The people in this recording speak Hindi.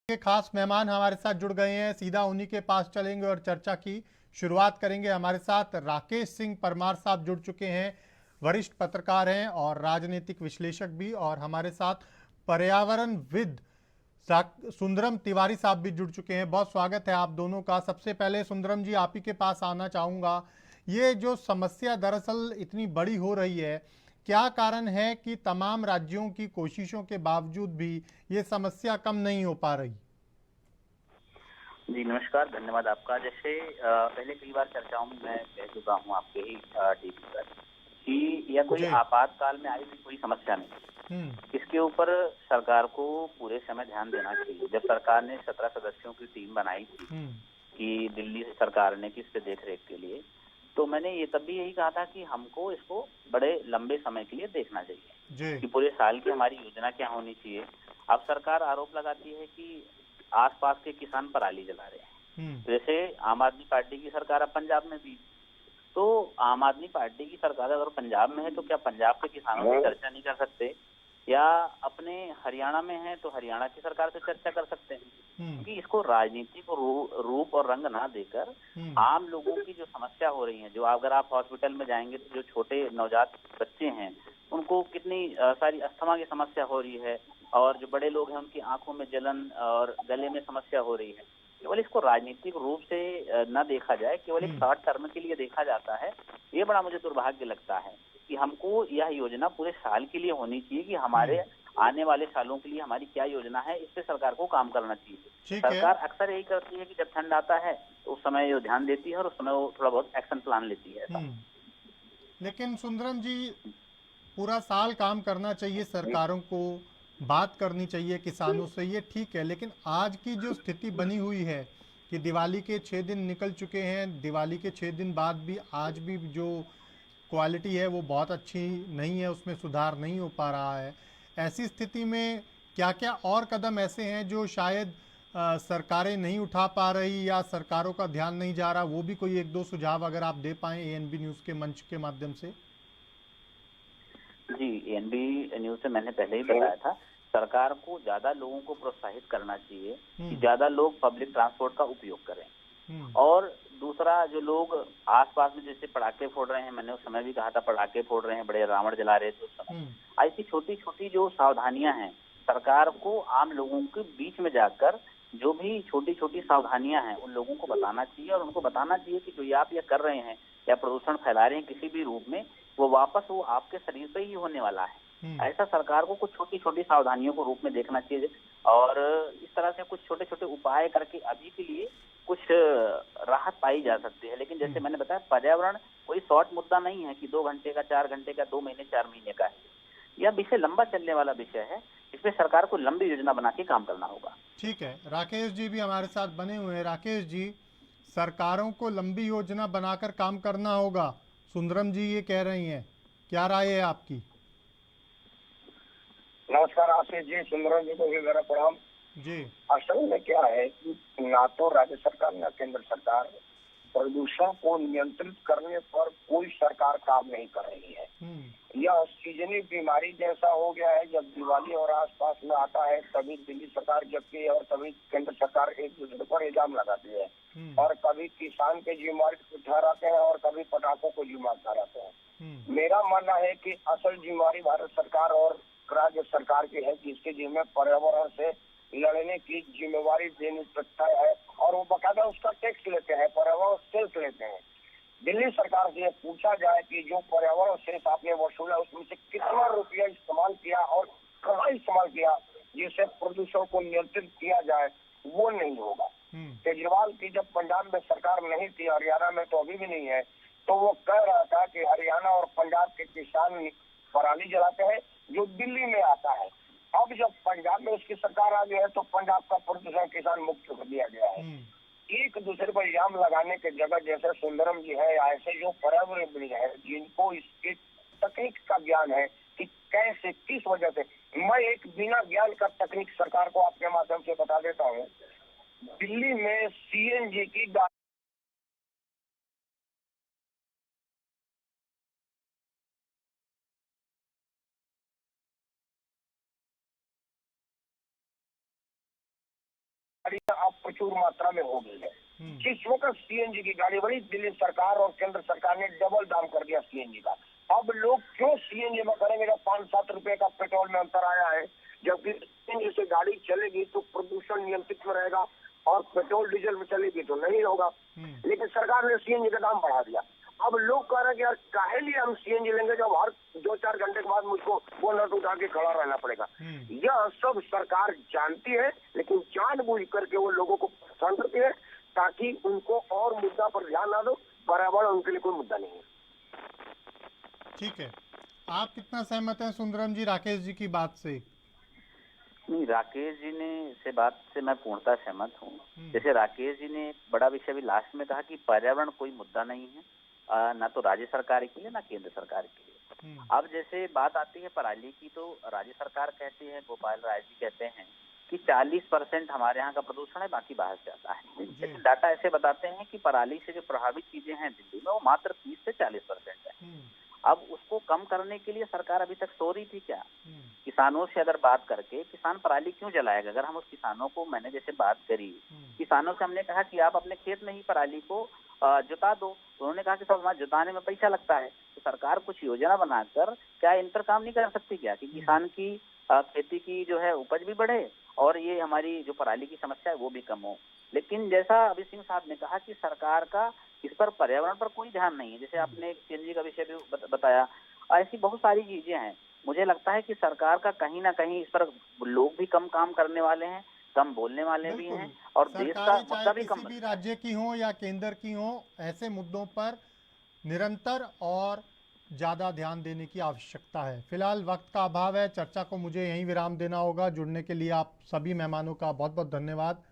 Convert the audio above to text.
के खास मेहमान हमारे साथ जुड़ गए हैं। सीधा उन्हीं के पास चलेंगे और चर्चा की शुरुआत करेंगे। हमारे साथ राकेश सिंह परमार साहब जुड़ चुके हैं, वरिष्ठ पत्रकार हैं और राजनीतिक विश्लेषक भी। और हमारे साथ पर्यावरणविद सुंदरम तिवारी साहब भी जुड़ चुके हैं। बहुत स्वागत है आप दोनों का। सबसे पहले सुंदरम जी, आप ही के पास आना चाहूँगा। ये जो समस्या दरअसल इतनी बड़ी हो रही है, क्या कारण है कि तमाम राज्यों की कोशिशों के बावजूद भी ये समस्या कम नहीं हो पा रही? जी नमस्कार, धन्यवाद आपका। जैसे पहले कई बार चर्चाओं में मैं कह चुका हूँ आपके ही टीवी पर कि यह कोई जी। आपातकाल में आई हुई कोई समस्या नहीं। हम्म। इसके ऊपर सरकार को पूरे समय ध्यान देना चाहिए। जब सरकार ने 17 सदस्यों की टीम बनाई थी हम्म। कि दिल्ली सरकार ने कि इस पे देख-रेख के लिए, तो मैंने ये तब भी यही कहा था कि हमको इसको बड़े लंबे समय के लिए देखना चाहिए जी। कि पूरे साल की हमारी योजना क्या होनी चाहिए। अब सरकार आरोप लगाती है कि आसपास के किसान पराली जला रहे हैं। हम्म। जैसे आम आदमी पार्टी की सरकार अब पंजाब में भी, तो आम आदमी पार्टी की सरकार अगर पंजाब में है तो क्या पंजाब के किसानों से चर्चा नहीं कर सकते? या अपने हरियाणा में है तो हरियाणा की सरकार से चर्चा कर सकते हैं? हम्म। क्योंकि इसको राजनीतिक रूप और रंग ना देकर हम्म। आम लोगों की जो समस्या हो रही है, जो अगर आप हॉस्पिटल में जाएंगे तो जो छोटे नवजात बच्चे हैं उनको कितनी सारी अस्थमा की समस्या हो रही है, और जो बड़े लोग हैं उनकी आंखों में जलन और गले में समस्या हो रही है। केवल इसको राजनीतिक रूप से न देखा जाए, केवल एक हम्म। शॉर्ट टर्म के लिए देखा जाता है। ये बड़ा मुझे दुर्भाग्य लगता है कि हमको यह योजना पूरे साल के लिए होनी चाहिए कि हम्म। हमारे आने वाले सालों के लिए हमारी क्या योजना है, इस पे सरकार को काम करना चाहिए। ठीक है। सरकार अक्सर यही करती है कि जब ठंड आता है तो उस समय वो ध्यान देती है और उस समय वो थोड़ा बहुत एक्शन प्लान लेती है। ऐसा हम्म। लेकिन सुंदरम जी, पूरा साल काम करना चाहिए सरकारों को, बात करनी चाहिए किसानों से, ये ठीक है। लेकिन आज की जो स्थिति बनी हुई है कि दिवाली के 6 दिन निकल चुके हैं, दिवाली के 6 दिन बाद भी आज भी जो क्वालिटी है वो बहुत अच्छी नहीं है, उसमें सुधार नहीं हो पा रहा है। ऐसी स्थिति में क्या क्या और कदम ऐसे हैं जो शायद सरकारें नहीं उठा पा रही या सरकारों का ध्यान नहीं जा रहा? वो भी कोई एक दो सुझाव अगर आप दे पाएं एएनबी न्यूज़ के मंच के माध्यम से। जी, एएनबी न्यूज़ से मैंने पहले ही बताया था, सरकार को ज़्यादा लोगों को प्रोत्साहित करना चाहिए कि हम्म। ज़्यादा लोग पब्लिक ट्रांसपोर्ट का उपयोग करें। हम्म। और दूसरा, जो लोग आस-पास में जैसे पटाखे फोड़ रहे हैं, मैंने उस समय भी कहा था पटाखे फोड़ रहे हैं, बड़े रावण जला रहे थे उस हम्म। समय। ऐसी छोटी-छोटी जो सावधानियां हैं, सरकार को आम लोगों के बीच में जाकर जो भी छोटी-छोटी सावधानियां हैं, उन लोगों को बताना चाहिए और उनको बताना चाहिए कि जो ये आप ये कर रहे हैं या प्रदूषण फैला रहे हैं किसी भी रूप में, वो वापस वो आपके शरीर पे ही होने वाला है। हम्म। ऐसा सरकार को कुछ छोटी-छोटी सावधानियों को रूप में देखना चाहिए और इस तरह से कुछ छोटे-छोटे उपाय करके अभी के लिए कुछ राहत पाई जा सकती है। लेकिन जैसे हम्म। मैंने बताया, पर्यावरण कोई शॉर्ट मुद्दा नहीं है कि 2 घंटे का, 4 घंटे का, 2 महीने, 4 महीने का है। यह विषय लंबा चलने वाला विषय है। इसमें सरकार को लंबी योजना बना के काम करना होगा। ठीक है, राकेश जी भी हमारे साथ बने हुए हैं। राकेश जी, सरकारों को लंबी योजना बनाकर काम करना होगा, सुंदरम जी ये कह रही हैं, क्या राय है आपकी? नमस्कार आशीष जी, सुंदरम जी को भी मेरा प्रणाम। जी। असल में क्या है कि ना तो राज्य सरकार ना केंद्र सरकार प्रदूषण को नियंत्रित करने पर कोई सरकार काम नहीं कर रही है। हम्म। यह सीजनी बीमारी जैसा हो गया है। जब दिवाली और आसपास में आता है तभी दिल्ली सरकार जबकि और तभी केंद्र सरकार एक दूसरे पर इल्जाम लगाती है हम्म। और कभी किसान के जिम्मेवारी ठहराते हैं और कभी पटाखों को जिम्मेदार ठहराते हैं। हम्म। मेरा मानना है कि असल जिम्मेवारी भारत सरकार और राज्य सरकार की है, जिसके जिम्मे पर्यावरण से लड़ने की जिम्मेवारी देनी सकता है और वो बकायदा उसका टैक्स लेते हैं, पर्यावरण सेल्स लेते हैं। दिल्ली सरकार से पूछा जाए कि जो पर्यावरण सेस आपने वसूला उसमें से कितना रुपया इस्तेमाल किया और कहाँ इस्तेमाल किया जिससे प्रदूषण को नियंत्रित किया जाए, वो नहीं होगा। हम्म। केजरीवाल की जब पंजाब में सरकार नहीं थी, हरियाणा में तो अभी भी नहीं है, तो वो कह रहा था कि हरियाणा और पंजाब के किसान पराली जलाते हैं जो दिल्ली में आता है। अब जब पंजाब में उसकी सरकार आ गई है तो पंजाब का प्रदूषण किसान मुक्त कर दिया गया है। हम्म। एक दूसरे पर इल्जाम लगाने के जगह जैसे सुंदरम जी है, ऐसे जो पर्यावरण है जिनको इसके तकनीक का ज्ञान है कि कैसे किस वजह से, मैं एक बिना ज्ञान का तकनीक सरकार को आपके माध्यम से बता देता हूँ। दिल्ली में सीएनजी की प्रचुर मात्रा में हो गई है। जिस वक्त सीएनजी की गाड़ी बड़ी, दिल्ली सरकार और केंद्र सरकार ने डबल दाम कर दिया सीएनजी का। अब लोग क्यों सीएनजी में करेंगे जब 5-7 रुपए का पेट्रोल में अंतर आया है? जबकि सीएनजी से गाड़ी चलेगी तो प्रदूषण नियंत्रित में रहेगा और पेट्रोल डीजल में चलेगी तो नहीं होगा। लेकिन सरकार ने सीएनजी का दाम बढ़ा दिया। अब लोग कह रहे हैं कि यार काहे लिए हम सीएनजी लेंगे जब हर 2-4 घंटे के बाद मुझको बोनट उठा के खड़ा रहना पड़ेगा। यह सब सरकार जानती है, लेकिन जानबूझ करके वो लोगों को पसंद करती है ताकि उनको और मुद्दा पर ध्यान ना दो। पर्यावरण उनके लिए कोई मुद्दा नहीं है। ठीक है, आप कितना सहमत हैं सुंदरम जी राकेश जी की बात से? नहीं, राकेश जी ने से बात से मैं पूर्णतः सहमत हूँ। जैसे राकेश जी ने बड़ा विषय भी लास्ट में कहा कि पर्यावरण कोई मुद्दा नहीं है, ना तो राज्य सरकार के लिए ना केंद्र सरकार के लिए। अब जैसे बात आती है पराली की, तो राज्य सरकार कहती है, गोपाल राय जी कहते हैं कि 40% हमारे यहाँ का प्रदूषण है, बाकी बाहर से आता है। लेकिन डाटा ऐसे बताते हैं कि पराली से जो प्रभावित चीजें हैं दिल्ली में, वो मात्र 30 से 40% है। अब उसको कम करने के लिए सरकार अभी तक सो रही थी क्या? किसानों से अगर बात करके, किसान पराली क्यों जलाएगा? अगर हम उस किसानों को, मैंने जैसे बात करी, किसानों से हमने कहा कि आप अपने खेत में ही पराली को जुता दो, तो उन्होंने कहा कि सब हमारे जुताने में पैसा लगता है। तो सरकार कुछ योजना बनाकर क्या इन पर काम नहीं कर सकती क्या, कि किसान की खेती की जो है उपज भी बढ़े और ये हमारी जो पराली की समस्या है वो भी कम हो। लेकिन जैसा अभी सिंह साहब ने कहा कि सरकार का इस पर, पर्यावरण पर कोई ध्यान नहीं है। जैसे आपने सीएनजी का विषय भी बताया, ऐसी बहुत सारी चीजें हैं। मुझे लगता है कि सरकार का कहीं ना कहीं इस पर, लोग भी कम काम करने वाले हैं, कम बोलने वाले भी हैं, और देश का मुद्दा भी कम। किसी भी राज्य की हो या केंद्र की हो, ऐसे मुद्दों पर निरंतर और ज़्यादा ध्यान देने की आवश्यकता है। फिलहाल वक्त का अभाव है, चर्चा को मुझे यहीं विराम देना होगा। जुड़ने के लिए आप सभी मेहमानों का बहुत बहुत धन्यवाद।